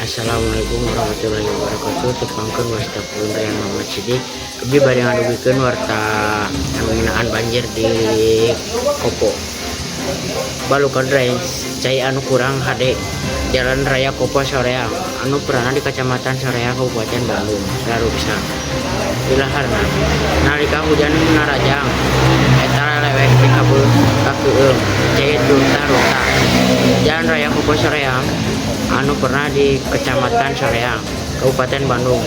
Assalamualaikum warahmatullahi wabarakatuh. Tepangkeun wastapun Rayyan Muhammad Sidik. Abdi bade ngadugikeun warta nginaan banjir di Kopo. Balukan drain cai anu kurang hade Jalan Raya Kopo Soreang anu perana di Kecamatan Soreang Kabupaten Bandung saruksa. Ilaharna nalika hujan narajang eta leleweh di kabul kakeueum cai ruta Jalan Raya Kopo Soreang anu pernah di Kecamatan Soreang Kabupaten Bandung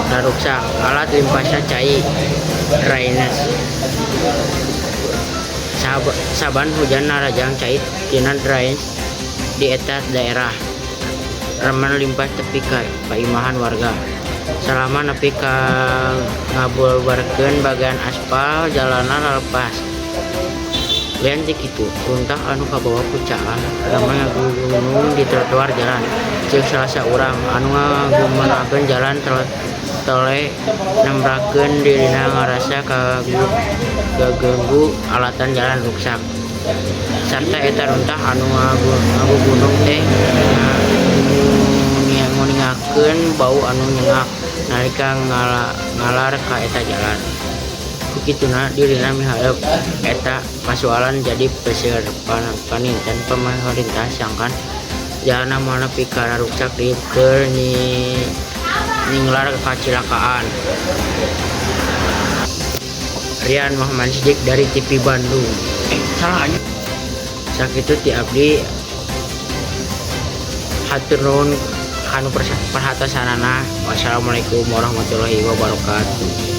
saruksa alat limpasnya cai drainase saban hujan narajang cai tina drainase di eta daerah remen limpas tepi ka paimahan warga selama nepi ka ngabulbarkeun bagian aspal jalanan lepas lian ti kitu runtah anu kabawa ku caah ramai ngagunung di trotoar jalan ceuk salasa urang anu ngagumanakeun jalan tole nembrakeun dirina ngarasa kaganggu alatan jalan rusak sarta eta runtah anu ngagugunung teh nguningakeun bau anu nyengat nalika ngalar ka eta jalan kukituna dirina miharep eta pasualan jadi peser paninten pemerintah sangkan jalan mana pikara rusak di keur ninglar kecelakaan. Rayyan Muhammad Sidik dari TV Bandung. Salah aja sakitu ti abdi hatur nuhun kanu perhatosanana. Wassalamualaikum warahmatullahi wabarakatuh.